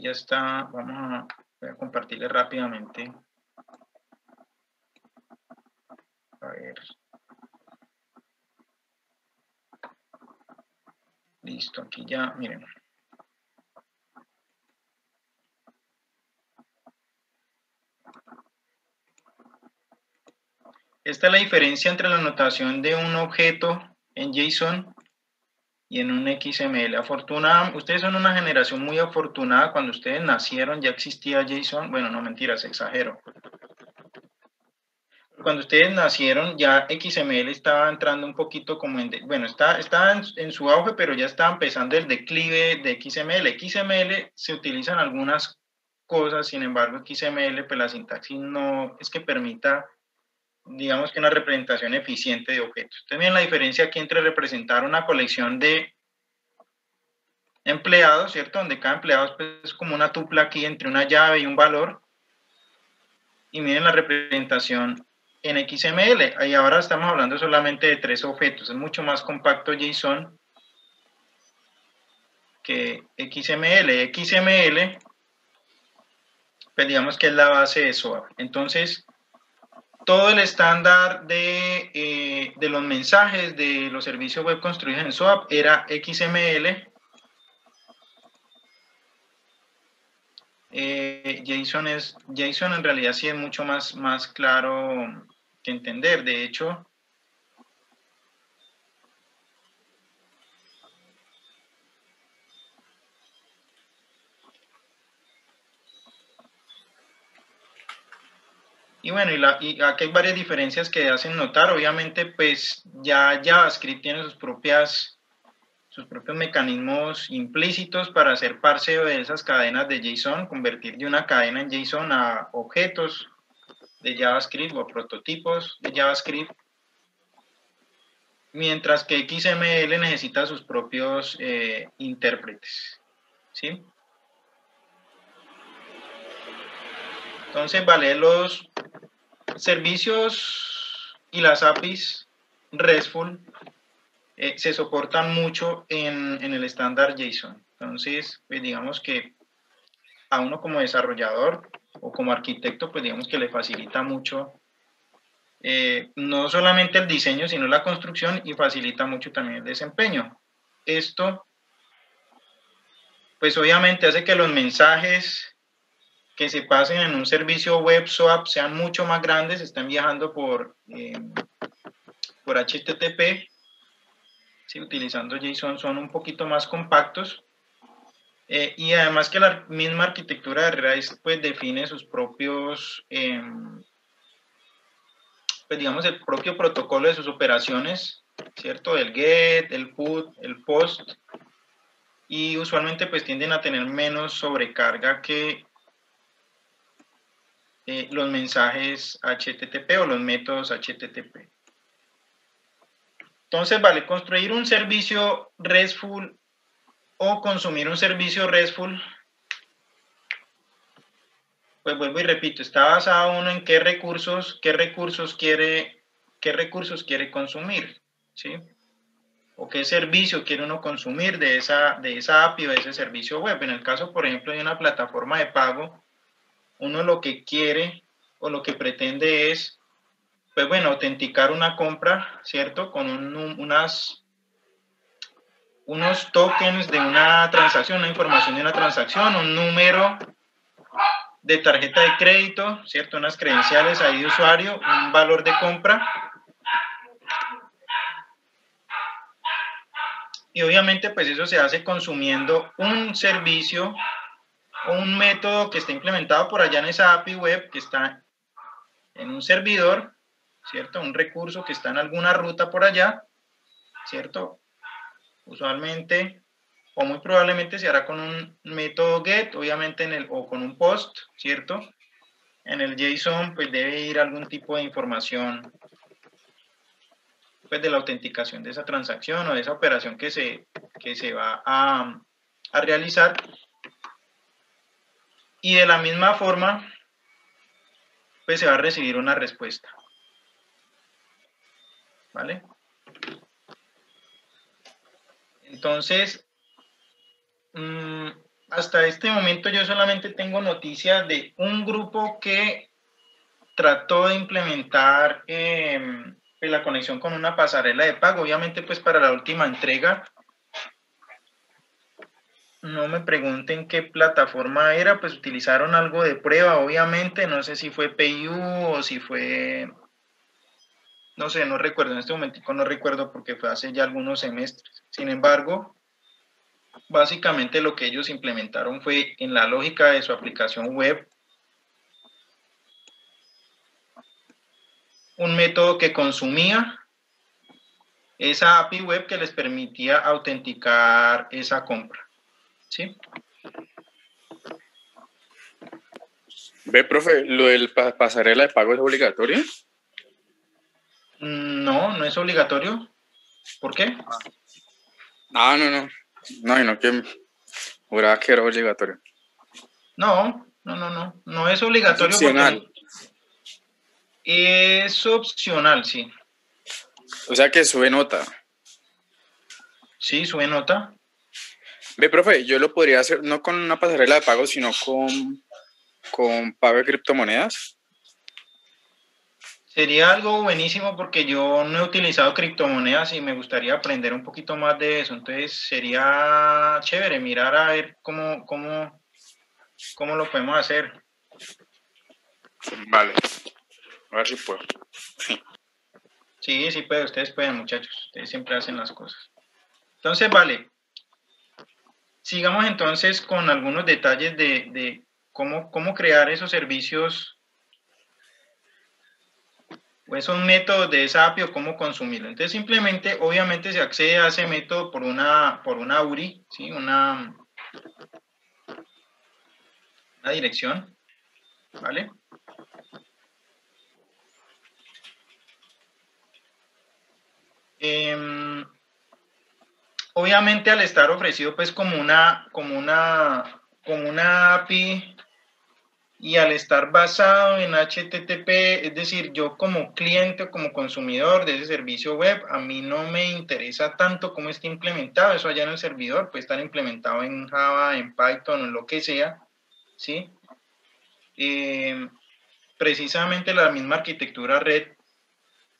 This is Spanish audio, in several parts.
ya está, voy a compartirle rápidamente. A ver. Listo, aquí ya, miren. Esta es la diferencia entre la notación de un objeto en JSON y en un XML. Ustedes son una generación muy afortunada. Cuando ustedes nacieron ya existía JSON. Bueno, no, mentiras, exagero. Cuando ustedes nacieron ya XML estaba entrando un poquito como en... Bueno, está en su auge, pero ya estaba empezando el declive de XML. XML se utilizan algunas cosas, sin embargo, XML, pues la sintaxis no es que permita, digamos que una representación eficiente de objetos. Ustedes ven la diferencia aquí entre representar una colección de empleados, ¿cierto? Donde cada empleado es como una tupla aquí entre una llave y un valor. Y miren la representación en XML. Ahí ahora estamos hablando solamente de 3 objetos. Es mucho más compacto JSON que XML. XML, pues digamos que es la base de SOAP. Entonces, todo el estándar de los mensajes de los servicios web construidos en SOAP era XML. JSON en realidad sí es mucho más claro que entender. De hecho, y bueno, y aquí hay varias diferencias que hacen notar. Obviamente, pues ya JavaScript tiene sus propios mecanismos implícitos para hacer parseo de esas cadenas de JSON, convertir de una cadena en JSON a objetos de JavaScript o prototipos de JavaScript, mientras que XML necesita sus propios intérpretes, ¿sí? Entonces, vale, los servicios y las APIs RESTful se soportan mucho en el estándar JSON. Entonces, pues digamos que a uno como desarrollador o como arquitecto, pues digamos que le facilita mucho no solamente el diseño, sino la construcción, y facilita mucho también el desempeño. Esto, pues obviamente hace que los mensajes que se pasen en un servicio web SOAP sean mucho más grandes, están viajando por HTTP, ¿sí? Utilizando JSON son un poquito más compactos, y además que la misma arquitectura de REST pues define sus propios, pues digamos el propio protocolo de sus operaciones, ¿cierto? El GET, el PUT, el POST, y usualmente pues tienden a tener menos sobrecarga que los mensajes HTTP o los métodos HTTP. Entonces, vale, construir un servicio RESTful o consumir un servicio RESTful, pues vuelvo y repito, está basado uno en qué recursos quiere consumir, ¿sí? O qué servicio quiere uno consumir de esa API o de ese servicio web. En el caso, por ejemplo, de una plataforma de pago, uno lo que quiere o lo que pretende es, pues bueno, autenticar una compra, ¿cierto? Con unos tokens de una transacción, una información de una transacción, un número de tarjeta de crédito, ¿cierto? Unas credenciales ahí de usuario, un valor de compra. Y obviamente pues eso se hace consumiendo un servicio o un método que está implementado por allá en esa API web, que está en un servidor, ¿cierto? Un recurso que está en alguna ruta por allá, ¿cierto? Usualmente o muy probablemente se hará con un método GET, obviamente o con un POST, ¿cierto? En el JSON pues debe ir algún tipo de información pues de la autenticación de esa transacción o de esa operación que se va a realizar. Y de la misma forma pues se va a recibir una respuesta, ¿vale? Entonces, hasta este momento yo solamente tengo noticias de un grupo que trató de implementar pues, la conexión con una pasarela de pago. Obviamente, pues para la última entrega, no me pregunten qué plataforma era, pues utilizaron algo de prueba, obviamente. No sé si fue PayU o si fue... No sé, no recuerdo, en este momentico no recuerdo porque fue hace ya algunos semestres. Sin embargo, básicamente lo que ellos implementaron fue en la lógica de su aplicación web un método que consumía esa API web que les permitía autenticar esa compra. ¿Sí? Ve, profe, ¿lo del pasarela de pago es obligatorio? No, no es obligatorio. ¿Por qué? No. No, y no que juraba que era obligatorio. No es Es obligatorio opcional. porque es opcional, sí. O sea que sube nota. Sí, sube nota. Ve, profe, yo lo podría hacer no con una pasarela de pago, sino con pago de criptomonedas. Sería algo buenísimo porque yo no he utilizado criptomonedas y me gustaría aprender un poquito más de eso. Entonces sería chévere mirar a ver cómo lo podemos hacer. Vale. A ver si puedo. Sí, sí puede, ustedes pueden, muchachos. Ustedes siempre hacen las cosas. Entonces, vale. Sigamos entonces con algunos detalles de cómo crear esos servicios o esos métodos de esa API o cómo consumirlo. Entonces, simplemente, obviamente, se accede a ese método por una URI, ¿sí? Una dirección, ¿vale? Obviamente, al estar ofrecido, pues, como una API y al estar basado en HTTP, es decir, yo como cliente o como consumidor de ese servicio web, a mí no me interesa tanto cómo está implementado, eso allá en el servidor puede estar implementado en Java, en Python o en lo que sea, ¿sí? Precisamente la misma arquitectura red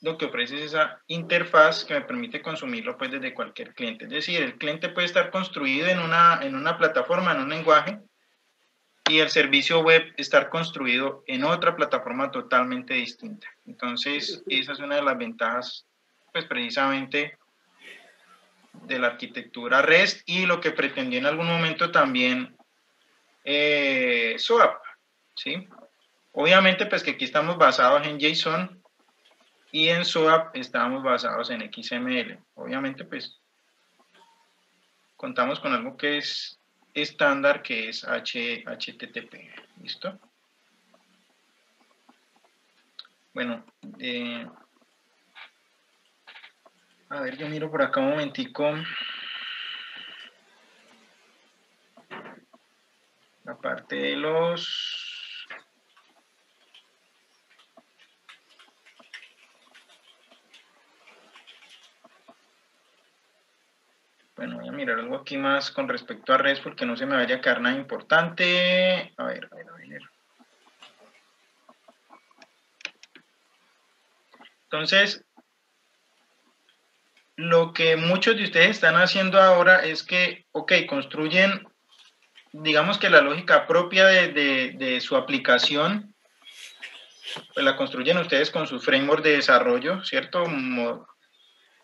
lo que ofrece es esa interfaz que me permite consumirlo pues desde cualquier cliente. Es decir, el cliente puede estar construido en una plataforma, en un lenguaje, y el servicio web estar construido en otra plataforma totalmente distinta. Entonces, esa es una de las ventajas, pues precisamente, de la arquitectura REST y lo que pretendió en algún momento también SOAP, ¿sí? Obviamente, pues que aquí estamos basados en JSON y en SOAP estamos basados en XML. Obviamente, pues contamos con algo que es estándar, que es HTTP. ¿Listo? Bueno, a ver, yo miro por acá un momentico. La parte de los... Bueno, voy a mirar algo aquí más con respecto a REST porque no se me vaya a quedar nada importante. A ver. Entonces, lo que muchos de ustedes están haciendo ahora es que, ok, construyen, digamos que la lógica propia de su aplicación, pues la construyen ustedes con su framework de desarrollo, ¿cierto?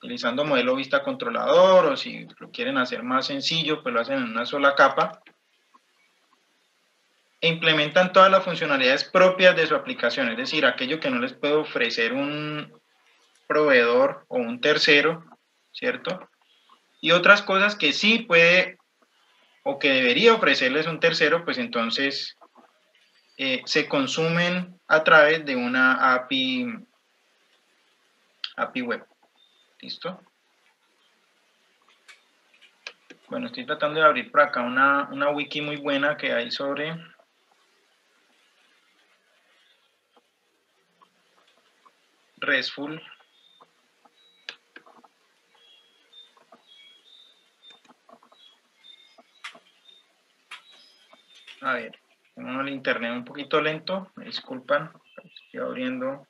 Utilizando modelo vista controlador, o si lo quieren hacer más sencillo, pues lo hacen en una sola capa. E implementan todas las funcionalidades propias de su aplicación, es decir, aquello que no les puede ofrecer un proveedor o un tercero, ¿cierto? Y otras cosas que sí puede o que debería ofrecerles un tercero, pues entonces se consumen a través de una API web. ¿Listo? Bueno, estoy tratando de abrir por acá una wiki muy buena que hay sobre RESTful. A ver, tengo el internet un poquito lento, me disculpan, estoy abriendo.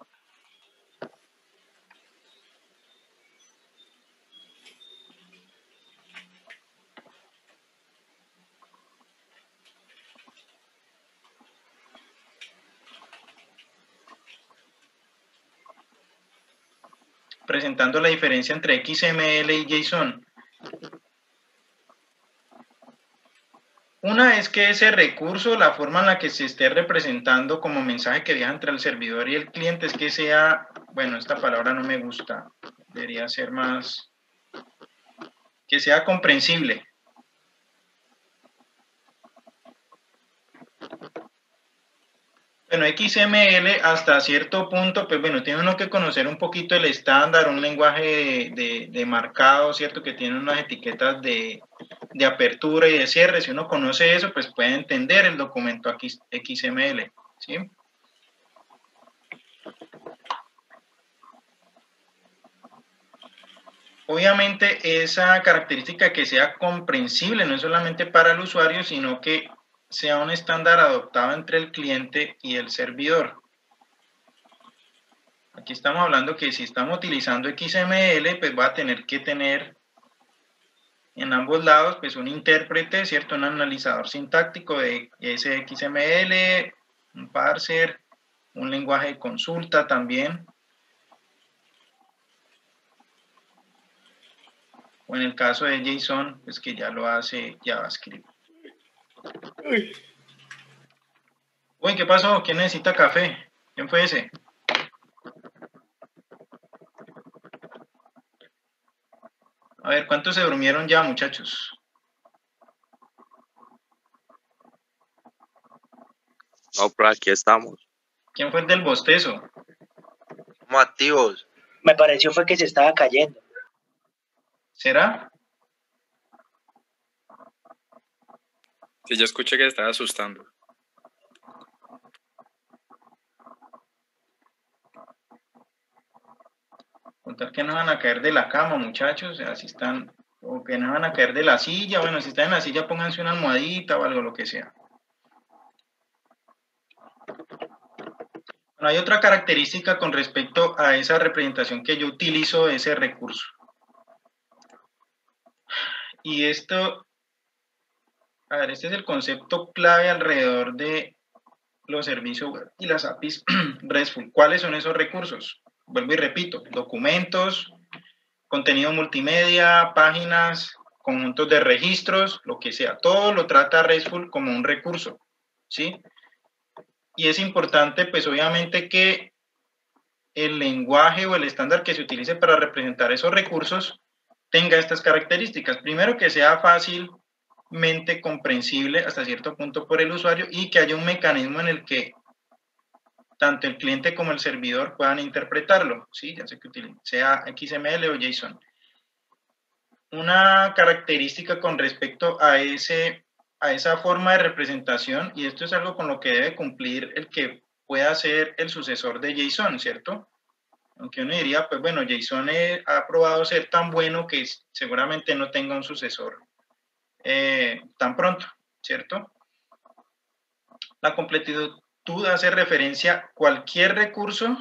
Presentando la diferencia entre XML y JSON. Una es que ese recurso, la forma en la que se esté representando como mensaje que viaja entre el servidor y el cliente es que sea, bueno, esta palabra no me gusta, debería ser más, que sea comprensible. Bueno, XML hasta cierto punto, pues bueno, tiene uno que conocer un poquito el estándar, un lenguaje de marcado, ¿cierto? Que tiene unas etiquetas de apertura y de cierre. Si uno conoce eso, pues puede entender el documento XML, ¿sí? Obviamente esa característica que sea comprensible no es solamente para el usuario, sino que sea un estándar adoptado entre el cliente y el servidor. Aquí estamos hablando que si estamos utilizando XML, pues va a tener que tener en ambos lados pues un intérprete, ¿cierto? Un analizador sintáctico de ese XML, un parser, un lenguaje de consulta también. O en el caso de JSON, pues que ya lo hace JavaScript. Uy, ¿qué pasó? ¿Quién necesita café? ¿Quién fue ese? A ver, ¿cuántos se durmieron ya, muchachos? No, pero aquí estamos. ¿Quién fue el del bostezo? Somos activos. Me pareció fue que se estaba cayendo. ¿Será? Sí, yo escuché que estaba asustando. Contar que no van a caer de la cama, muchachos. O sea, si están, o que no van a caer de la silla. Bueno, si están en la silla, pónganse una almohadita o algo, lo que sea. Bueno, hay otra característica con respecto a esa representación que yo utilizo de ese recurso. Y esto, a ver, este es el concepto clave alrededor de los servicios web y las APIs RESTful. ¿Cuáles son esos recursos? Vuelvo y repito, documentos, contenido multimedia, páginas, conjuntos de registros, lo que sea. Todo lo trata RESTful como un recurso, ¿sí? Y es importante, pues obviamente que el lenguaje o el estándar que se utilice para representar esos recursos tenga estas características. Primero, que sea fácilmente comprensible hasta cierto punto por el usuario y que haya un mecanismo en el que tanto el cliente como el servidor puedan interpretarlo, ¿sí? Ya sea que sea XML o JSON. Una característica con respecto a esa forma de representación, y esto es algo con lo que debe cumplir el que pueda ser el sucesor de JSON, ¿cierto? Aunque uno diría, pues bueno, JSON ha probado ser tan bueno que seguramente no tenga un sucesor tan pronto, ¿cierto? La completitud hace referencia a cualquier recurso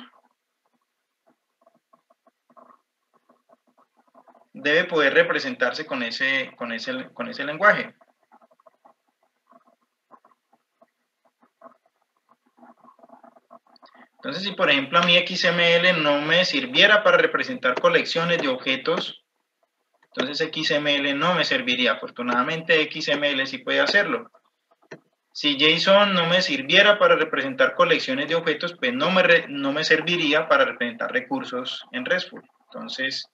debe poder representarse con ese lenguaje. Entonces, si por ejemplo a mí XML no me sirviera para representar colecciones de objetos, entonces XML no me serviría. Afortunadamente XML sí puede hacerlo. Si JSON no me sirviera para representar colecciones de objetos, pues no me serviría para representar recursos en RESTful. Entonces,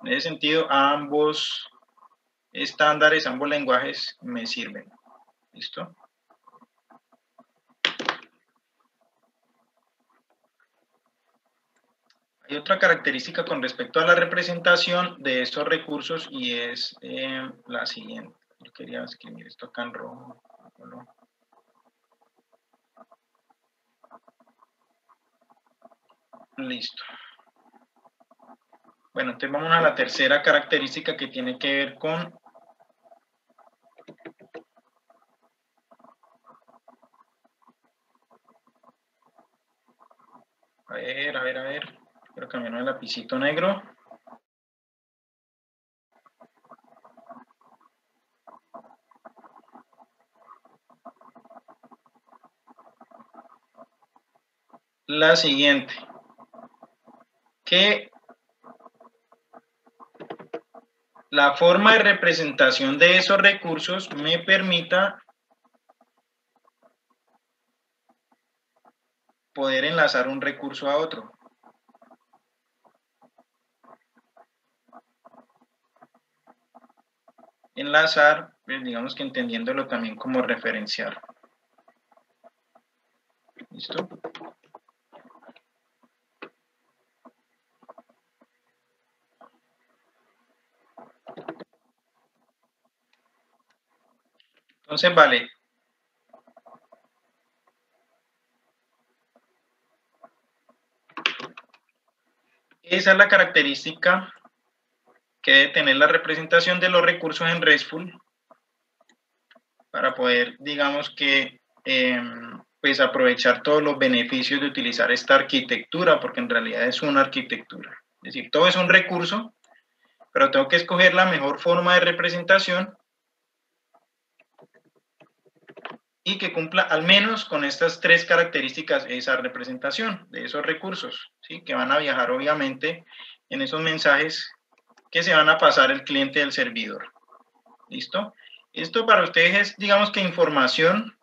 en ese sentido, ambos estándares, ambos lenguajes me sirven. ¿Listo? Hay otra característica con respecto a la representación de estos recursos y es la siguiente. Yo quería escribir esto acá en rojo. ¿No? Listo. Bueno, entonces vamos a la tercera característica que tiene que ver con A ver. Quiero cambiar el lapicito negro. La siguiente. Que la forma de representación de esos recursos me permita poder enlazar un recurso a otro. Enlazar, pues digamos que entendiéndolo también como referenciar. ¿Listo? Entonces, vale. Esa es la característica que debe tener la representación de los recursos en RESTful para poder, digamos que, pues aprovechar todos los beneficios de utilizar esta arquitectura, porque en realidad es una arquitectura. Es decir, todo es un recurso, pero tengo que escoger la mejor forma de representación y que cumpla al menos con estas tres características esa representación de esos recursos, ¿sí? Que van a viajar obviamente en esos mensajes que se van a pasar el cliente del servidor. ¿Listo? Esto para ustedes es, digamos que información,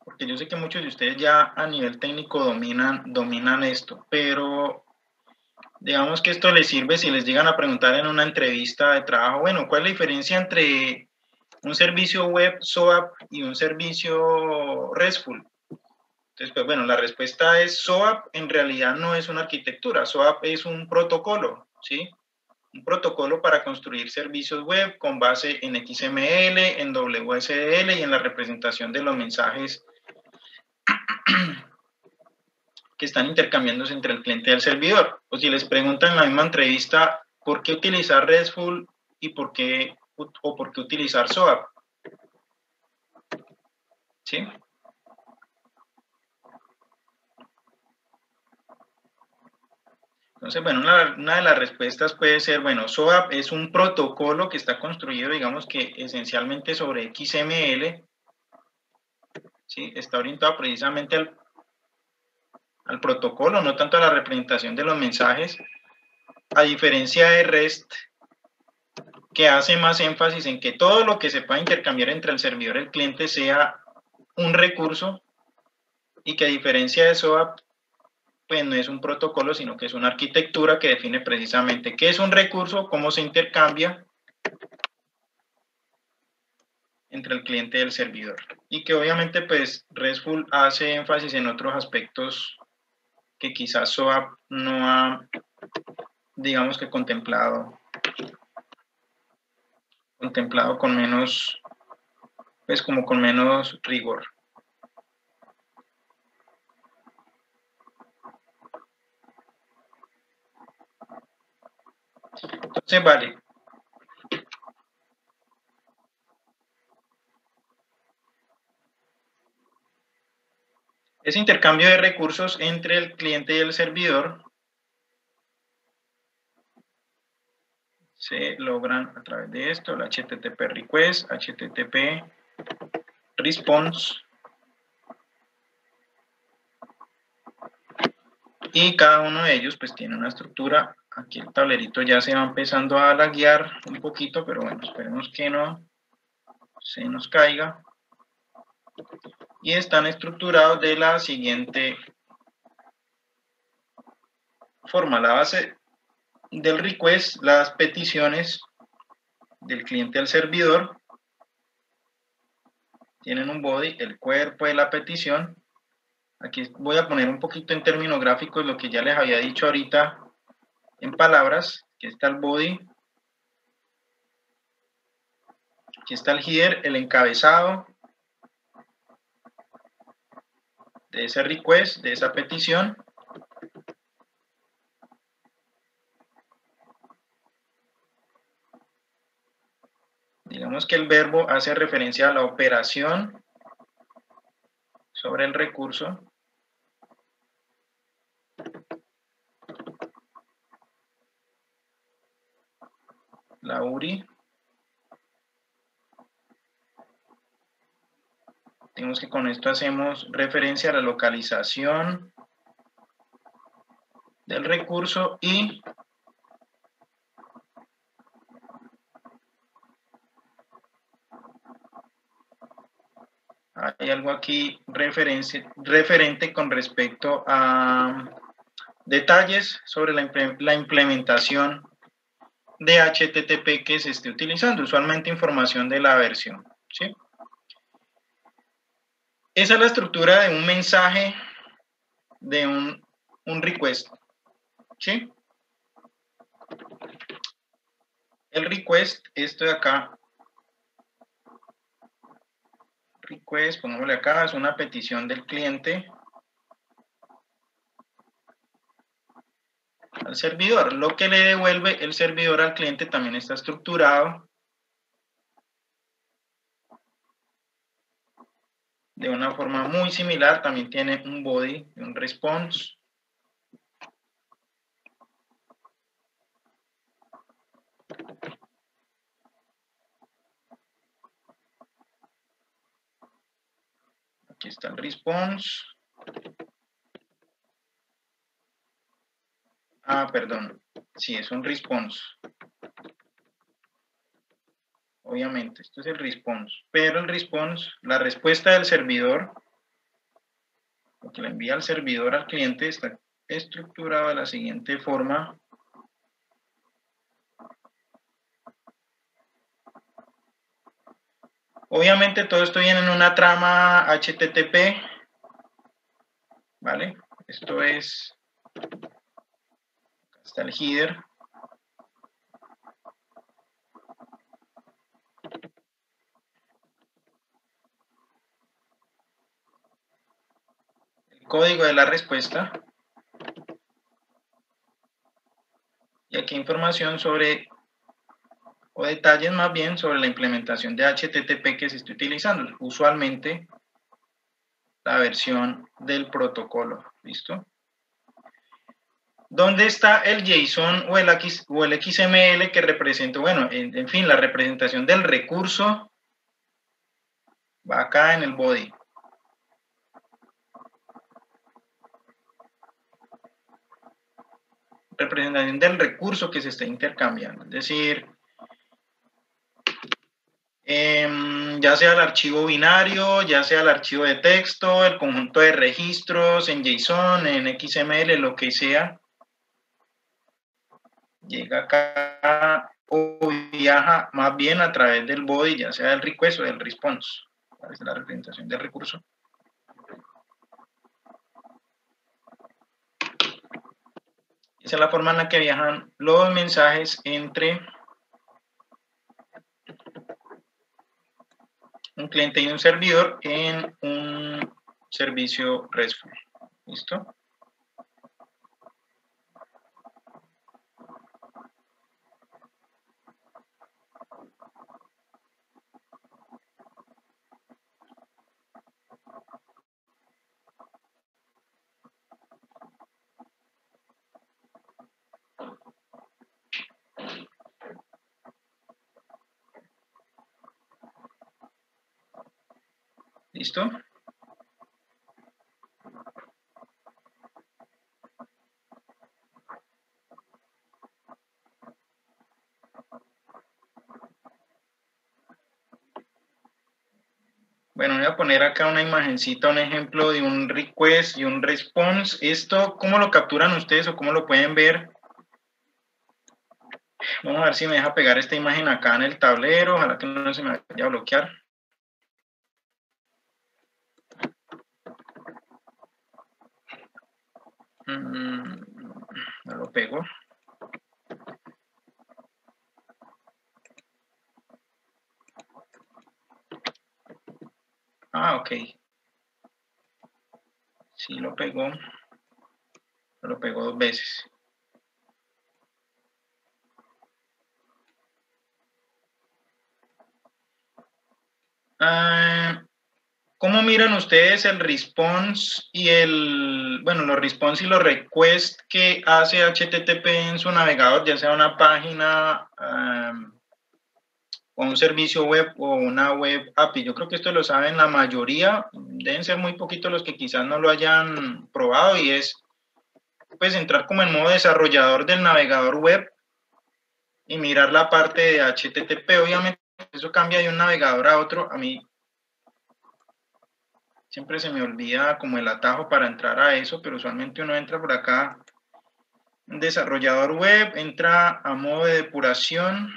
porque yo sé que muchos de ustedes ya a nivel técnico dominan esto, pero digamos que esto les sirve si les llegan a preguntar en una entrevista de trabajo, bueno, ¿cuál es la diferencia entre un servicio web SOAP y un servicio RESTful? Entonces, pues bueno, la respuesta es SOAP en realidad no es una arquitectura, SOAP es un protocolo, ¿sí? Un protocolo para construir servicios web con base en XML, en WSDL y en la representación de los mensajes que están intercambiándose entre el cliente y el servidor. O si les preguntan en la misma entrevista, ¿por qué utilizar RESTful y por qué utilizar SOAP? ¿Sí? Entonces, bueno, una de las respuestas puede ser, bueno, SOAP es un protocolo que está construido, digamos que esencialmente sobre XML, ¿sí? Está orientado precisamente al protocolo, no tanto a la representación de los mensajes, a diferencia de REST, que hace más énfasis en que todo lo que se pueda intercambiar entre el servidor y el cliente sea un recurso y que a diferencia de SOAP, pues no es un protocolo, sino que es una arquitectura que define precisamente qué es un recurso, cómo se intercambia entre el cliente y el servidor. Y que obviamente pues RESTful hace énfasis en otros aspectos que quizás SOAP no ha, digamos que contemplado con menos, pues como con menos rigor. Entonces, vale. Ese intercambio de recursos entre el cliente y el servidor se logran a través de esto, el HTTP request, HTTP response, y cada uno de ellos pues tiene una estructura. Aquí el tablerito ya se va empezando a laguear un poquito, pero bueno, esperemos que no se nos caiga. Y están estructurados de la siguiente forma: la base del request, las peticiones del cliente al servidor, tienen un body, el cuerpo de la petición. Aquí voy a poner un poquito en términos gráficos lo que ya les había dicho ahorita en palabras. Aquí está el body, aquí está el header, el encabezado de ese request, de esa petición. Digamos que el verbo hace referencia a la operación, sobre el recurso. La URI. Digamos que con esto hacemos referencia a la localización del recurso y hay algo aquí referente con respecto a detalles sobre la implementación de HTTP que se esté utilizando, usualmente información de la versión, ¿sí? Esa es la estructura de un mensaje, de un request, ¿sí? El request, esto de acá, request, pongámosle acá, es una petición del cliente al servidor. Lo que le devuelve el servidor al cliente también está estructurado de una forma muy similar. También tiene un body y un response. Aquí está el response. Perdón. Sí, es un response. Obviamente, esto es el response. Pero el response, la respuesta del servidor, lo que le envía al servidor al cliente, está estructurado de la siguiente forma. Obviamente todo esto viene en una trama HTTP, ¿vale? Esto es, acá está el header. El código de la respuesta. Y aquí información sobre, o detalles más bien, sobre la implementación de HTTP que se está utilizando. Usualmente la versión del protocolo, ¿listo? ¿Dónde está el JSON o el XML que representa, bueno, en fin, la representación del recurso va acá en el body. Representación del recurso que se está intercambiando, es decir, ya sea el archivo binario, ya sea el archivo de texto, el conjunto de registros en JSON, en XML, lo que sea, llega acá o viaja más bien a través del body, ya sea del request o del response. Esa es la representación del recurso. Esa es la forma en la que viajan los mensajes entre un cliente y un servidor en un servicio RESTful. ¿Listo? ¿Listo? Bueno, voy a poner acá una imagencita, un ejemplo de un request y un response. Esto, ¿cómo lo capturan ustedes o cómo lo pueden ver? Vamos a ver si me deja pegar esta imagen acá en el tablero. Ojalá que no se me vaya a bloquear. No lo pego. Ok. Sí lo pegó. Lo pegó 2 veces. ¿Cómo miran ustedes el response y los response y los requests que hace HTTP en su navegador, ya sea una página o un servicio web o una web API? Yo creo que esto lo saben la mayoría, deben ser muy poquitos los que quizás no lo hayan probado, y es pues entrar como en modo desarrollador del navegador web y mirar la parte de HTTP. Obviamente eso cambia de un navegador a otro. A mí siempre se me olvida como el atajo para entrar a eso, pero usualmente uno entra por acá, desarrollador web, entra a modo de depuración,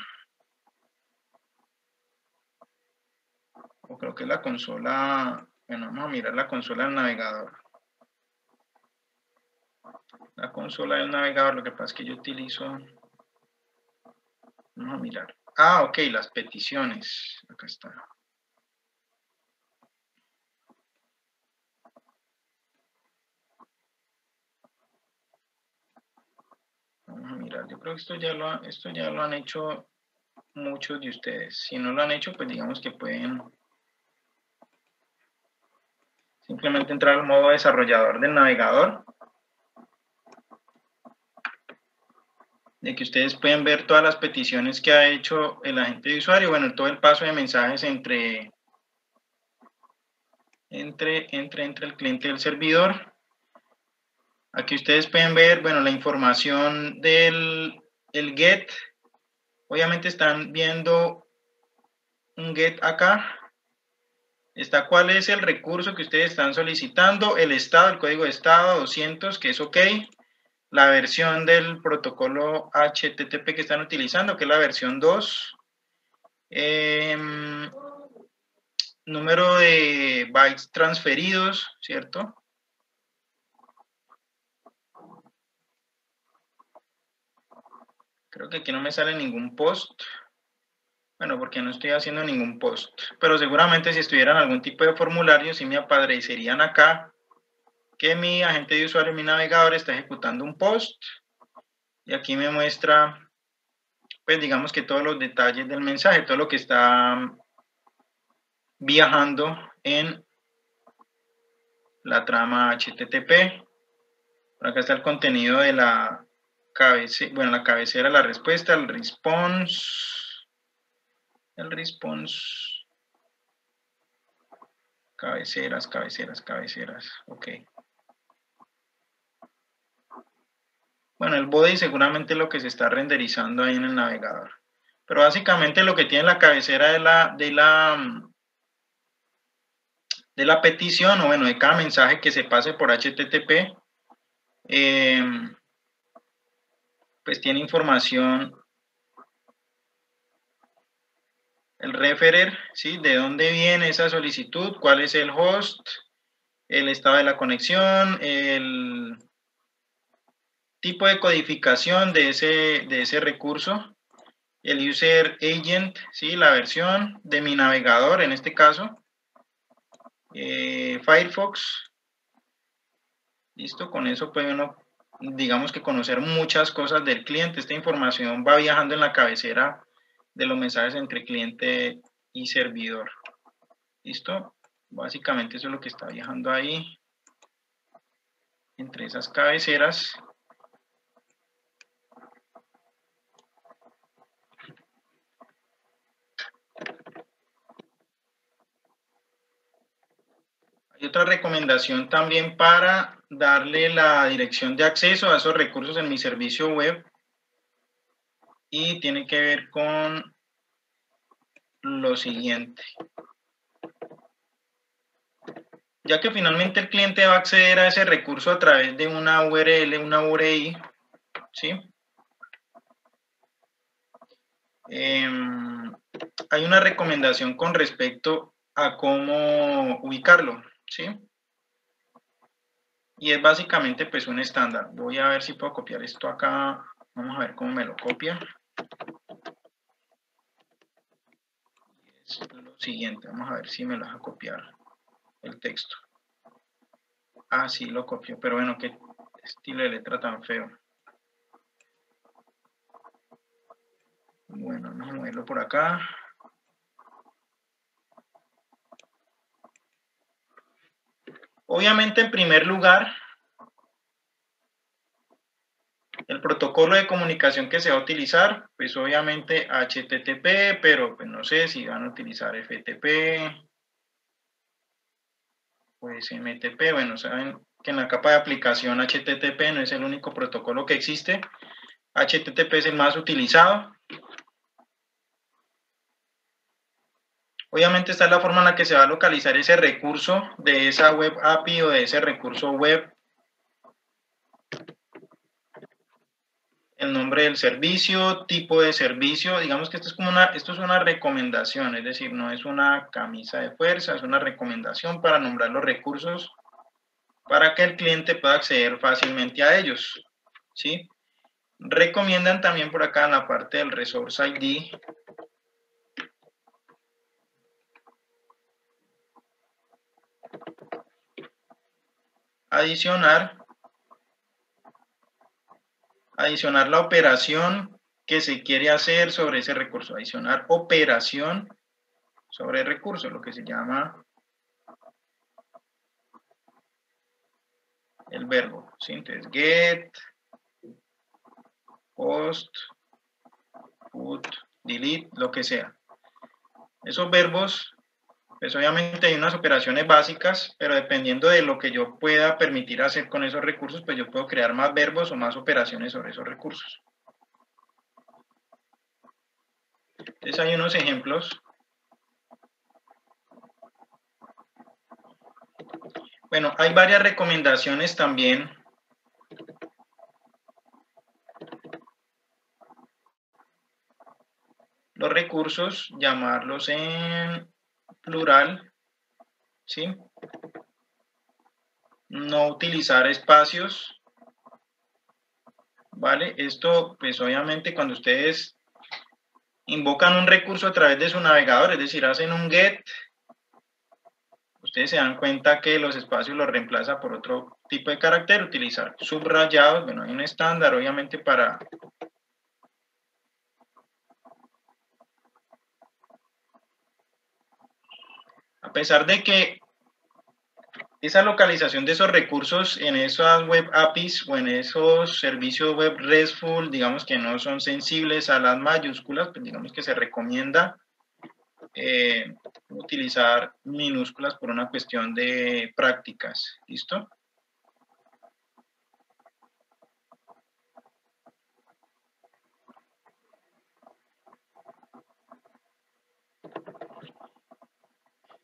o creo que es la consola. Bueno, vamos a mirar la consola del navegador. La consola del navegador, lo que pasa es que yo utilizo, vamos a mirar. Ah, ok, las peticiones, acá está. Vamos a mirar, yo creo que esto ya lo han hecho muchos de ustedes. Si no lo han hecho, pues digamos que pueden simplemente entrar al modo desarrollador del navegador, de que ustedes pueden ver todas las peticiones que ha hecho el agente de usuario, bueno, todo el paso de mensajes entre el cliente y el servidor. Aquí ustedes pueden ver, bueno, la información del GET. Obviamente están viendo un GET acá. Está cuál es el recurso que ustedes están solicitando, el estado, el código de estado 200, que es OK, la versión del protocolo HTTP que están utilizando, que es la versión 2, número de bytes transferidos, ¿cierto? Creo que aquí no me sale ningún post. Bueno, porque no estoy haciendo ningún post, pero seguramente si estuvieran algún tipo de formulario, sí me aparecerían acá que mi agente de usuario, mi navegador, está ejecutando un post, y aquí me muestra, pues digamos que todos los detalles del mensaje, todo lo que está viajando en la trama HTTP. Por acá está el contenido de la cabecera, bueno, la cabecera, la respuesta, el response, cabeceras, ok. Bueno, el body seguramente es lo que se está renderizando ahí en el navegador. Pero básicamente lo que tiene la cabecera de la petición, o bueno, de cada mensaje que se pase por HTTP, pues tiene información, el referer, ¿sí? De dónde viene esa solicitud, cuál es el host, el estado de la conexión, el tipo de codificación de ese recurso, el user agent, ¿sí? La versión de mi navegador, en este caso, Firefox. Listo, con eso puede uno, digamos que conocer muchas cosas del cliente. Esta información va viajando en la cabecera de los mensajes entre cliente y servidor. Listo, básicamente eso es lo que está viajando ahí entre esas cabeceras. Hay otra recomendación también para darle la dirección de acceso a esos recursos en mi servicio web, y tiene que ver con lo siguiente. Ya que finalmente el cliente va a acceder a ese recurso a través de una URL, una URI, ¿sí? Hay una recomendación con respecto a cómo ubicarlo, ¿sí? Y es básicamente pues un estándar. Voy a ver si puedo copiar esto acá. Vamos a ver cómo me lo copia. Es lo siguiente, vamos a ver si me lo deja copiar el texto. Ah, sí, lo copió, pero bueno, qué estilo de letra tan feo. Bueno, vamos a moverlo por acá. Obviamente, en primer lugar, el protocolo de comunicación que se va a utilizar, pues obviamente HTTP, pero pues no sé si van a utilizar FTP, pues MTP. Bueno, saben que en la capa de aplicación HTTP no es el único protocolo que existe. HTTP es el más utilizado. Obviamente esta es la forma en la que se va a localizar ese recurso de esa web API o de ese recurso web. El nombre del servicio, tipo de servicio. Digamos que esto es una recomendación, es decir, no es una camisa de fuerza, es una recomendación para nombrar los recursos para que el cliente pueda acceder fácilmente a ellos, ¿sí? Recomiendan también por acá en la parte del Resource ID adicionar la operación que se quiere hacer sobre ese recurso, adicionar operación sobre el recurso, lo que se llama el verbo, ¿sí? Entonces, get, post, put, delete, lo que sea. Esos verbos, pues obviamente hay unas operaciones básicas, pero dependiendo de lo que yo pueda permitir hacer con esos recursos, pues yo puedo crear más verbos o más operaciones sobre esos recursos. Entonces hay unos ejemplos. Bueno, hay varias recomendaciones también. Los recursos, llamarlos en plural, ¿sí? No utilizar espacios, ¿vale? Esto, pues obviamente cuando ustedes invocan un recurso a través de su navegador, es decir, hacen un get, ustedes se dan cuenta que los espacios los reemplaza por otro tipo de carácter, utilizar subrayados. Bueno, hay un estándar obviamente para a pesar de que esa localización de esos recursos en esas web APIs o en esos servicios web RESTful, digamos que no son sensibles a las mayúsculas, pues digamos que se recomienda utilizar minúsculas por una cuestión de prácticas. ¿Listo?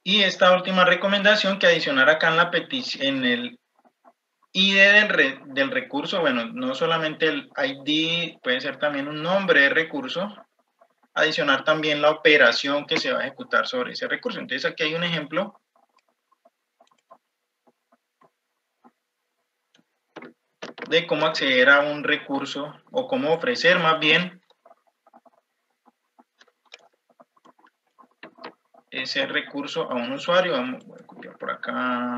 Y esta última recomendación que adicionar acá en la petición, en el ID del recurso, bueno, no solamente el ID, puede ser también un nombre de recurso, adicionar también la operación que se va a ejecutar sobre ese recurso. Entonces aquí hay un ejemplo de cómo acceder a un recurso o cómo ofrecer más bien ese recurso a un usuario. Voy a copiar por acá.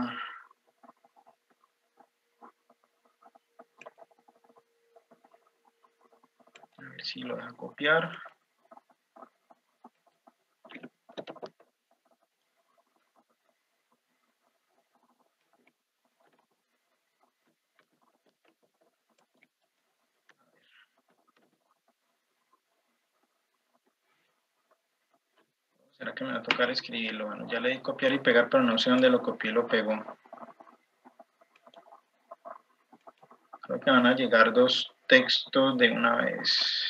A ver si lo deja copiar. ¿Será que me va a tocar escribirlo? Bueno, ya le di copiar y pegar, pero no sé dónde lo copié y lo pegó. Creo que van a llegar dos textos de una vez.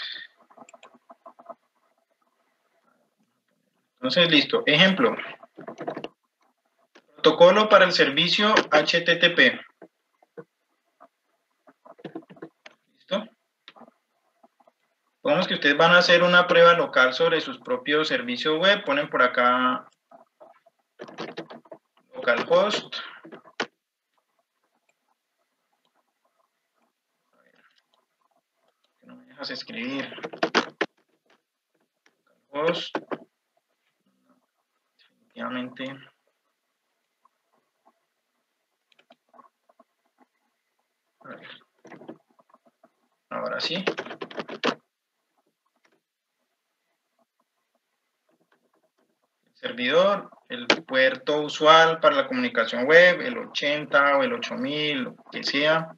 Entonces, listo. Ejemplo. Protocolo para el servicio HTTP. ¿Listo? Supongamos que ustedes van a hacer una prueba local sobre sus propios servicios web. Ponen por acá localhost. No me dejas escribir. Localhost. Definitivamente. A ver. Ahora sí. Servidor, el puerto usual para la comunicación web, el 80 o el 8000, lo que sea.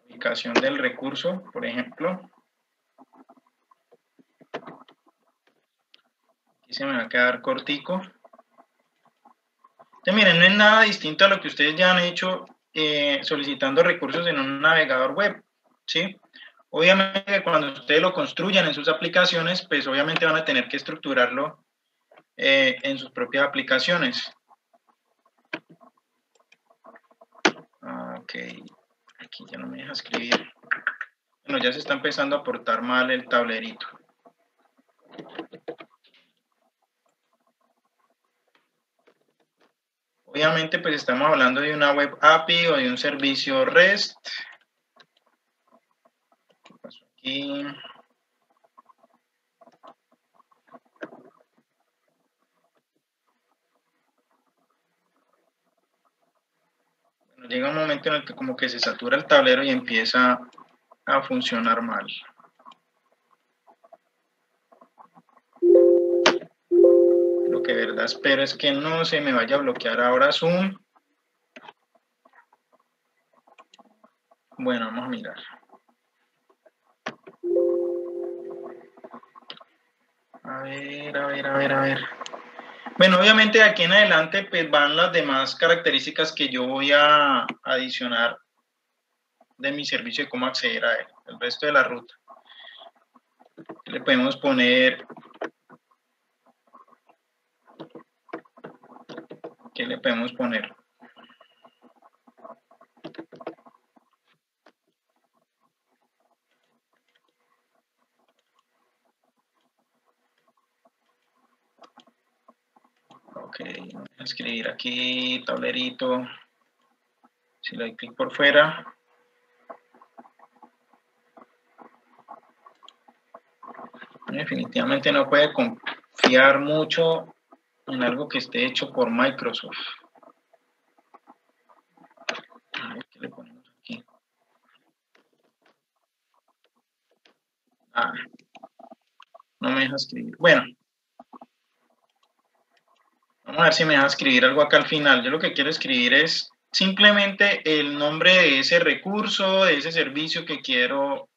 La ubicación del recurso, por ejemplo. Aquí se me va a quedar cortico. Entonces, miren, no es nada distinto a lo que ustedes ya han hecho solicitando recursos en un navegador web, ¿sí? Obviamente, cuando ustedes lo construyan en sus aplicaciones, pues obviamente van a tener que estructurarlo en sus propias aplicaciones. Ok, aquí ya no me deja escribir. Bueno, ya se está empezando a portar mal el tablerito. Obviamente, pues estamos hablando de una web API o de un servicio REST. ¿Qué pasó aquí? Bueno, llega un momento en el que como que se satura el tablero y empieza a funcionar mal. Lo que de verdad espero es que no se me vaya a bloquear ahora Zoom. Bueno, vamos a mirar. A ver. Bueno, obviamente de aquí en adelante pues van las demás características que yo voy a adicionar de mi servicio y cómo acceder a él, el resto de la ruta. Le podemos poner, ¿qué le podemos poner? Ok, voy a escribir aquí tablerito. Si le doy clic por fuera. Definitivamente no puede confiar mucho en algo que esté hecho por Microsoft. A ver, ¿qué le ponemos aquí? Ah, no me deja escribir. Bueno, vamos a ver si me deja escribir algo acá al final. Yo lo que quiero escribir es simplemente el nombre de ese recurso, de ese servicio que quiero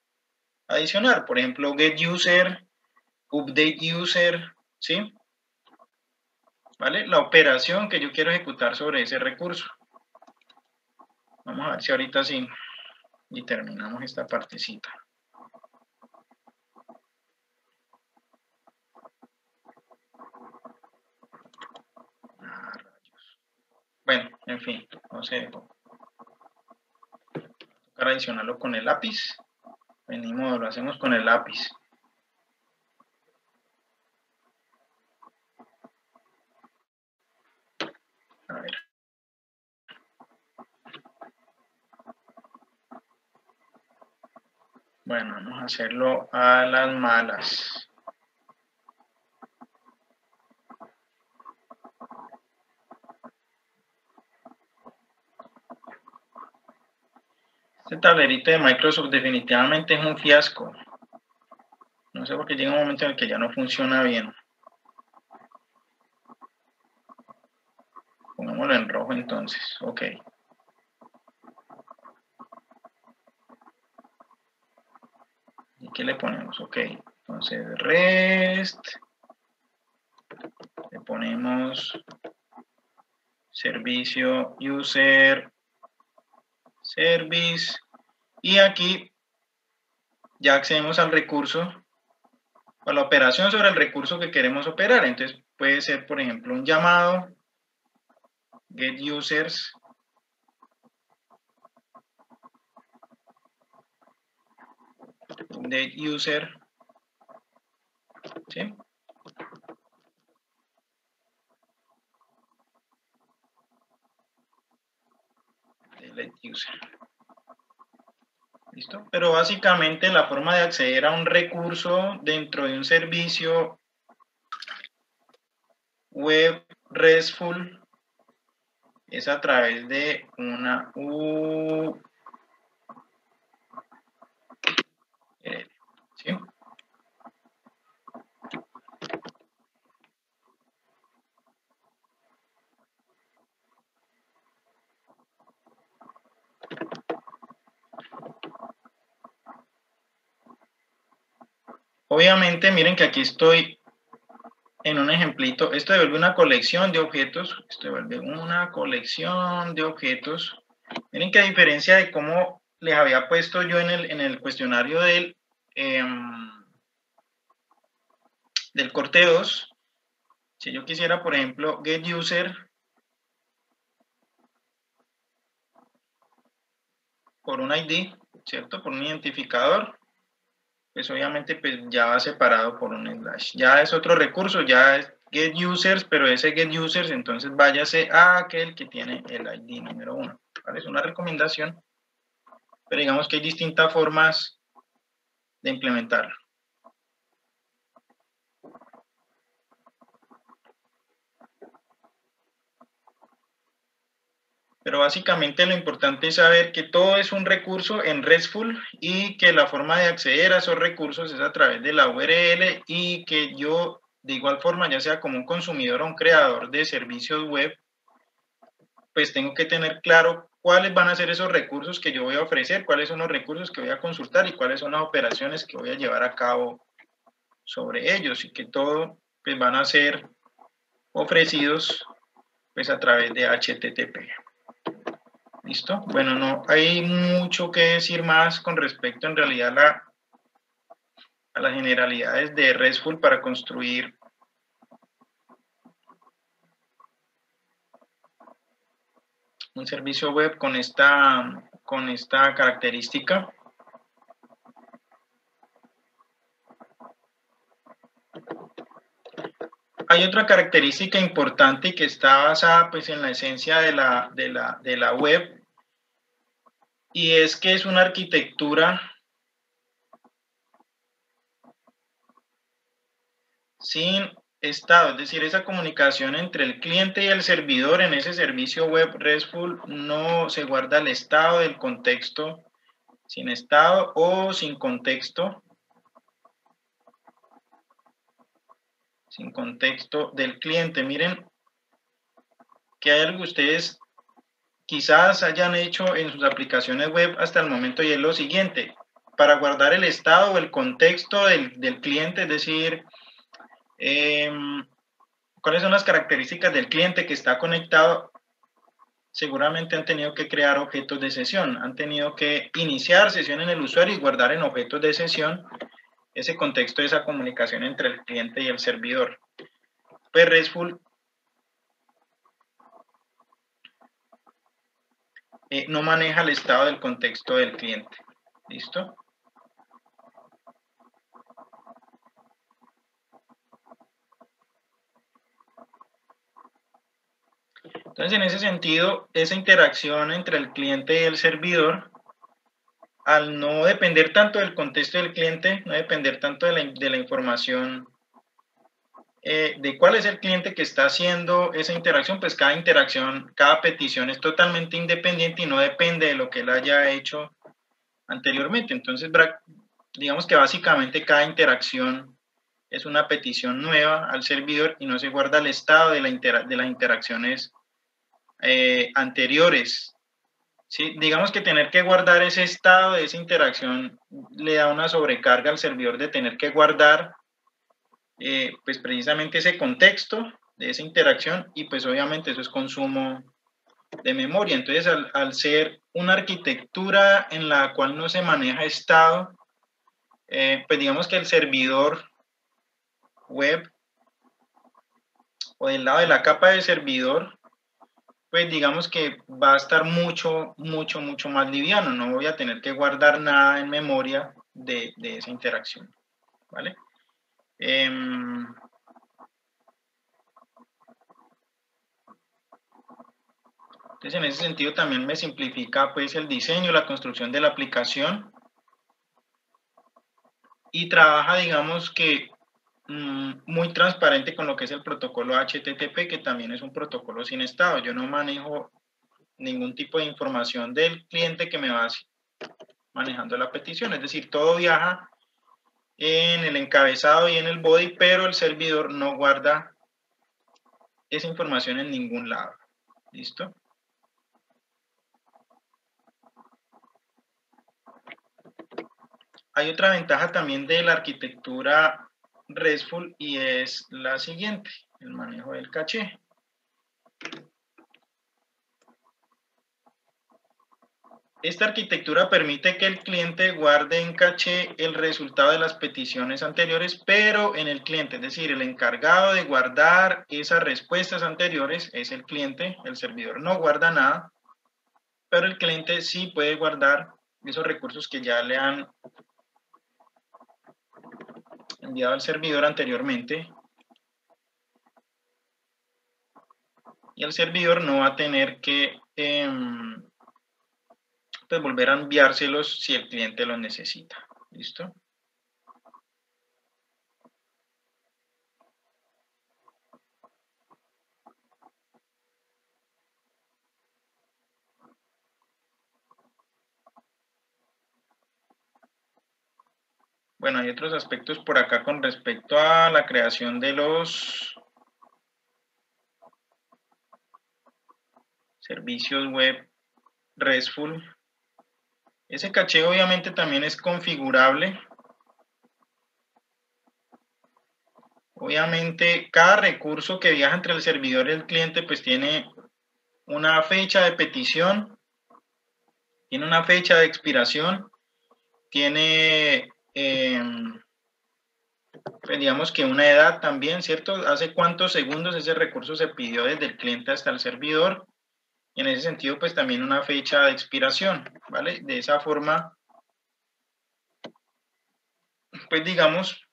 adicionar. Por ejemplo, get user, update user, ¿sí? ¿Vale? La operación que yo quiero ejecutar sobre ese recurso. Vamos a ver si ahorita sí y terminamos esta partecita. Bueno, en fin, no sé. Para adicionarlo con el lápiz. Venimos, lo hacemos con el lápiz. A ver. Bueno, vamos a hacerlo a las malas. Este tablerito de Microsoft definitivamente es un fiasco. No sé por qué llega un momento en el que ya no funciona bien. Pongámoslo en rojo entonces. Ok. ¿Y qué le ponemos? Ok. Entonces, REST. Le ponemos servicio user service. Y aquí ya accedemos al recurso, a la operación sobre el recurso que queremos operar. Entonces puede ser, por ejemplo, un llamado get users update user, ¿sí? Delete user. ¿Listo? Pero básicamente la forma de acceder a un recurso dentro de un servicio web RESTful es a través de una URL, ¿sí? Obviamente, miren que aquí estoy en un ejemplito. Esto devuelve una colección de objetos. Esto devuelve una colección de objetos. Miren que a diferencia de cómo les había puesto yo en el cuestionario del corte 2, si yo quisiera, por ejemplo, get user por un ID, ¿cierto? Por un identificador, pues obviamente pues ya va separado por un slash. Ya es otro recurso, ya es get users, pero ese get users entonces váyase a aquel que tiene el ID número 1. ¿Vale? Es una recomendación, pero digamos que hay distintas formas de implementarlo. Pero básicamente lo importante es saber que todo es un recurso en RESTful y que la forma de acceder a esos recursos es a través de la URL y que yo, de igual forma, ya sea como un consumidor o un creador de servicios web, pues tengo que tener claro cuáles van a ser esos recursos que yo voy a ofrecer, cuáles son los recursos que voy a consultar y cuáles son las operaciones que voy a llevar a cabo sobre ellos y que todo pues, van a ser ofrecidos pues, a través de HTTP. ¿Listo? Bueno, no hay mucho que decir más con respecto en realidad a las generalidades de RESTful para construir un servicio web con esta característica. Hay otra característica importante y que está basada pues, en la esencia de la web, y es que es una arquitectura sin estado, es decir, esa comunicación entre el cliente y el servidor en ese servicio web RESTful no se guarda el estado del contexto, sin estado o sin contexto del cliente. Miren que hay algo que ustedes quizás hayan hecho en sus aplicaciones web hasta el momento, y es lo siguiente: para guardar el estado o el contexto del cliente, es decir, cuáles son las características del cliente que está conectado, seguramente han tenido que crear objetos de sesión, han tenido que iniciar sesión en el usuario y guardar en objetos de sesión ese contexto de esa comunicación entre el cliente y el servidor. Pues RESTful no maneja el estado del contexto del cliente. ¿Listo? Entonces, en ese sentido, esa interacción entre el cliente y el servidor, al no depender tanto del contexto del cliente, no depender tanto de la información de cuál es el cliente que está haciendo esa interacción, pues cada interacción, cada petición es totalmente independiente y no depende de lo que él haya hecho anteriormente. Entonces, digamos que básicamente cada interacción es una petición nueva al servidor y no se guarda el estado de las interacciones anteriores. ¿Sí? Digamos que tener que guardar ese estado de esa interacción le da una sobrecarga al servidor de tener que guardar pues precisamente ese contexto de esa interacción, y pues obviamente eso es consumo de memoria. Entonces al ser una arquitectura en la cual no se maneja estado, pues digamos que el servidor web o del lado de la capa de servidor, pues digamos que va a estar mucho más liviano, no voy a tener que guardar nada en memoria de esa interacción, ¿vale? Entonces, en ese sentido también me simplifica pues el diseño, la construcción de la aplicación, y trabaja, digamos que muy transparente con lo que es el protocolo HTTP, que también es un protocolo sin estado. Yo no manejo ningún tipo de información del cliente que me va manejando la petición. Es decir, todo viaja en el encabezado y en el body, pero el servidor no guarda esa información en ningún lado. ¿Listo? Hay otra ventaja también de la arquitectura RESTful y es la siguiente, el manejo del caché. Esta arquitectura permite que el cliente guarde en caché el resultado de las peticiones anteriores, pero en el cliente, es decir, el encargado de guardar esas respuestas anteriores es el cliente, el servidor no guarda nada, pero el cliente sí puede guardar esos recursos que ya le han enviado al servidor anteriormente, y el servidor no va a tener que pues volver a enviárselos si el cliente los necesita. ¿Listo? Bueno, hay otros aspectos por acá con respecto a la creación de los servicios web RESTful. Ese caché obviamente también es configurable. Obviamente cada recurso que viaja entre el servidor y el cliente pues tiene una fecha de petición, tiene una fecha de expiración, tiene pues digamos que una edad también, ¿cierto? Hace cuántos segundos ese recurso se pidió desde el cliente hasta el servidor. Y en ese sentido, pues también una fecha de expiración, ¿vale? De esa forma, pues digamos,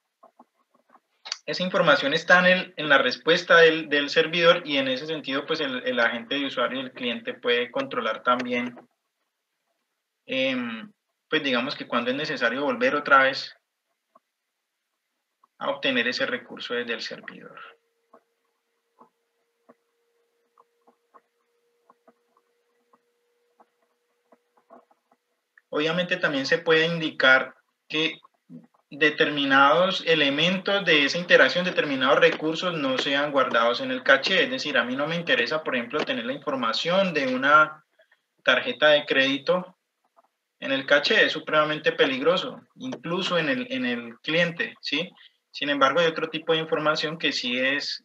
esa información está en la respuesta del servidor y en ese sentido, pues el agente de usuario y el cliente puede controlar también, pues digamos que cuando es necesario volver otra vez a obtener ese recurso desde el servidor. Obviamente también se puede indicar que determinados elementos de esa interacción, determinados recursos no sean guardados en el caché. Es decir, a mí no me interesa, por ejemplo, tener la información de una tarjeta de crédito en el caché. Es supremamente peligroso, incluso en el cliente, ¿sí? Sin embargo, hay otro tipo de información que sí es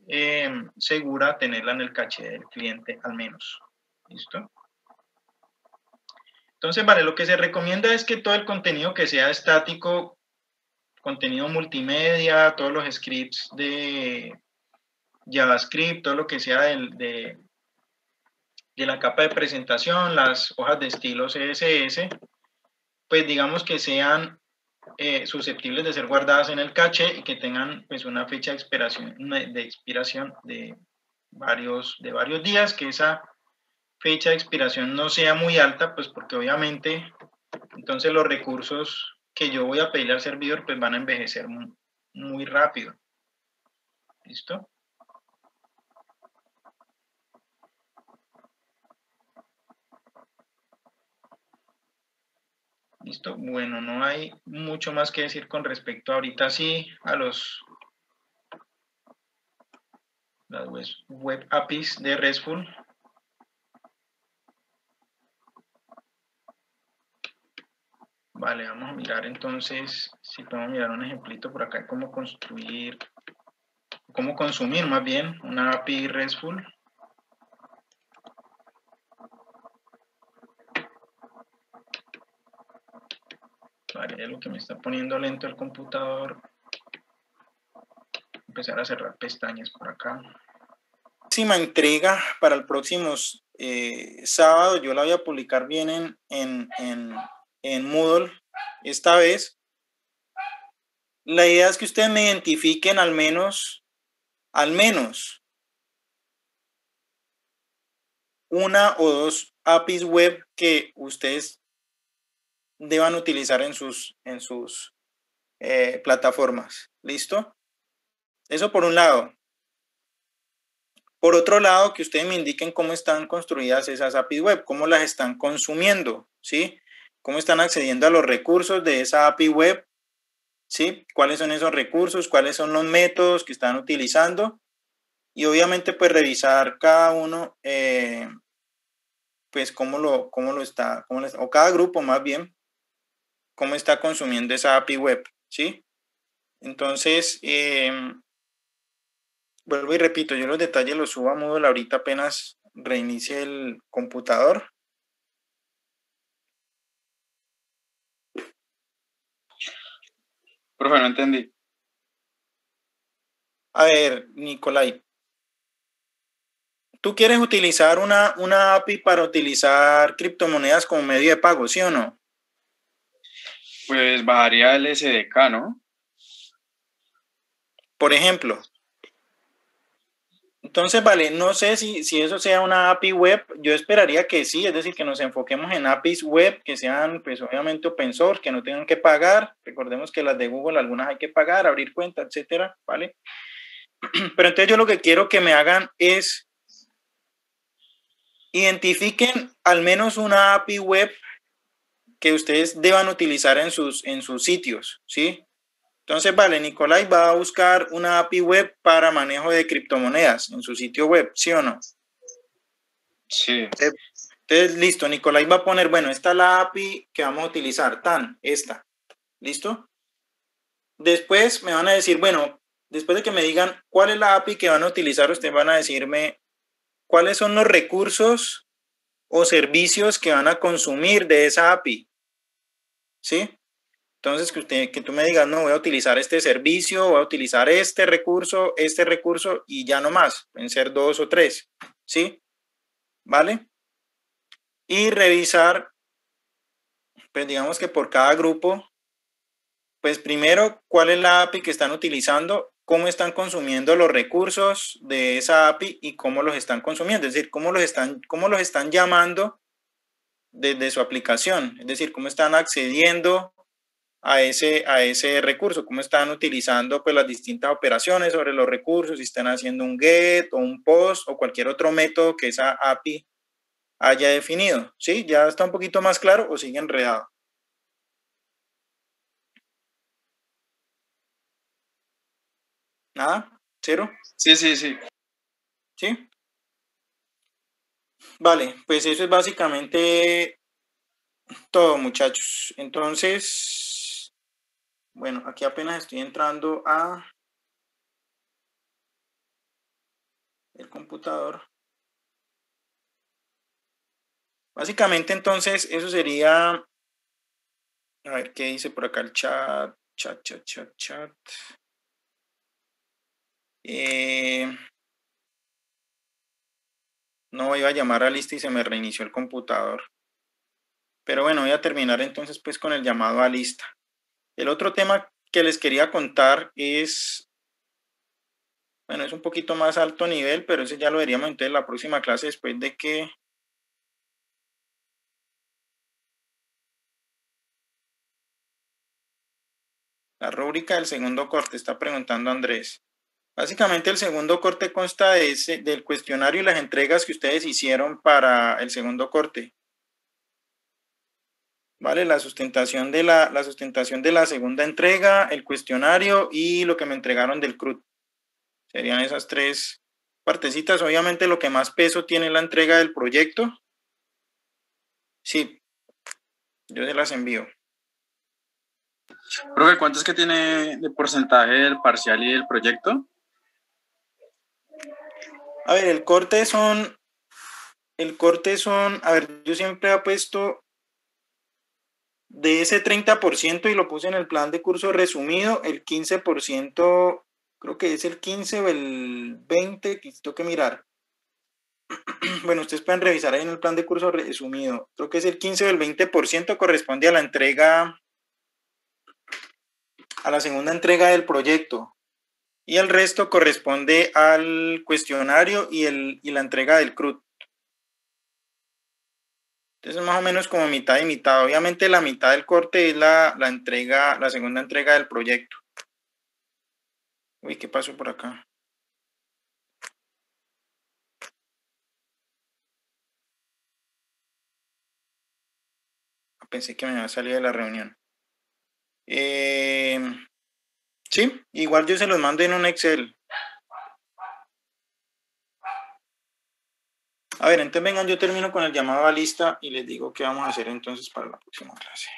segura tenerla en el caché del cliente, al menos. ¿Listo? Entonces, vale, lo que se recomienda es que todo el contenido que sea estático, contenido multimedia, todos los scripts de JavaScript, todo lo que sea de la capa de presentación, las hojas de estilo CSS, pues digamos que sean susceptibles de ser guardadas en el caché y que tengan pues una fecha de expiración de varios días, que esa fecha de expiración no sea muy alta, pues porque obviamente entonces los recursos que yo voy a pedirle al servidor pues van a envejecer muy rápido. ¿Listo? ¿Listo? Bueno, no hay mucho más que decir con respecto ahorita sí a las web APIs de RESTful. Vale, vamos a mirar entonces si podemos mirar un ejemplito por acá de cómo construir, cómo consumir más bien una API RESTful. Vale, es lo que me está poniendo lento el computador. Empezar a cerrar pestañas por acá. Próxima entrega para el próximo sábado, yo la voy a publicar bien en Moodle esta vez. La idea es que ustedes me identifiquen al menos una o dos APIs web que ustedes deban utilizar en sus plataformas. ¿Listo? Eso por un lado. Por otro lado, que ustedes me indiquen cómo están construidas esas APIs web, cómo las están consumiendo, ¿sí? Cómo están accediendo a los recursos de esa API web, ¿sí? ¿Cuáles son esos recursos? ¿Cuáles son los métodos que están utilizando? Y obviamente, pues, revisar cada uno, pues, cómo lo está, o cada grupo más bien, cómo está consumiendo esa API web, ¿sí? Entonces, vuelvo y repito, yo los detalles los subo a Moodle ahorita apenas reinicie el computador. Profe, no entendí. A ver, Nicolai, ¿tú quieres utilizar una API para utilizar criptomonedas como medio de pago, sí o no? Pues bajaría el SDK, ¿no? Por ejemplo. Entonces, vale, no sé si eso sea una API web, yo esperaría que sí, es decir, que nos enfoquemos en APIs web que sean, pues obviamente open source, que no tengan que pagar. Recordemos que las de Google, algunas hay que pagar, abrir cuenta, etcétera, ¿vale? Pero entonces yo lo que quiero que me hagan es identifiquen al menos una API web que ustedes deban utilizar en sus sitios, ¿sí? Entonces, vale, Nicolai va a buscar una API web para manejo de criptomonedas en su sitio web, ¿sí o no? Sí. Entonces, listo, Nicolai va a poner, bueno, esta es la API que vamos a utilizar, esta, ¿listo? Después me van a decir, bueno, después de que me digan cuál es la API que van a utilizar, ustedes van a decirme cuáles son los recursos o servicios que van a consumir de esa API, ¿sí? Entonces, que tú me digas, no, voy a utilizar este servicio, voy a utilizar este recurso y ya no más, pueden ser 2 o 3, ¿sí? ¿Vale? Y revisar, pues digamos que por cada grupo, pues primero, ¿cuál es la API que están utilizando? ¿Cómo están consumiendo los recursos de esa API y cómo los están consumiendo? Es decir, cómo los están llamando desde su aplicación, es decir, cómo están accediendo a ese recurso, cómo están utilizando pues las distintas operaciones sobre los recursos, si están haciendo un get o un post o cualquier otro método que esa API haya definido, ¿sí? ¿Ya está un poquito más claro o sigue enredado? ¿Nada? ¿Cero? Sí. ¿Sí? Vale, pues eso es básicamente todo, muchachos. Entonces, bueno, aquí apenas estoy entrando a el computador. Básicamente, entonces, eso sería, a ver qué dice por acá el chat. No iba a llamar a lista y se me reinició el computador. Pero bueno, voy a terminar entonces pues con el llamado a lista. El otro tema que les quería contar es, bueno, es un poquito más alto nivel, pero ese ya lo veríamos entonces en la próxima clase después de que la rúbrica del segundo corte, está preguntando Andrés. Básicamente el segundo corte consta del cuestionario y las entregas que ustedes hicieron para el segundo corte. ¿Vale? La sustentación de la segunda entrega, el cuestionario y lo que me entregaron del CRUD. Serían esas tres partecitas. Obviamente lo que más peso tiene la entrega del proyecto. Sí, yo se las envío. Profe, ¿cuánto es que tiene de porcentaje del parcial y del proyecto? A ver, el corte son, a ver, yo siempre he puesto de ese 30% y lo puse en el plan de curso resumido, el 15%, creo que es el 15 o el 20, que tengo que mirar. Bueno, ustedes pueden revisar ahí en el plan de curso resumido. Creo que es el 15 o el 20% corresponde a la entrega, a la segunda entrega del proyecto. Y el resto corresponde al cuestionario y la entrega del CRUD. Entonces más o menos como mitad y mitad. Obviamente la mitad del corte es la segunda entrega del proyecto. Uy, ¿qué pasó por acá? Pensé que me había salido de la reunión. Sí, igual yo se los mando en un Excel. A ver, entonces vengan, yo termino con el llamado a lista y les digo qué vamos a hacer entonces para la próxima clase.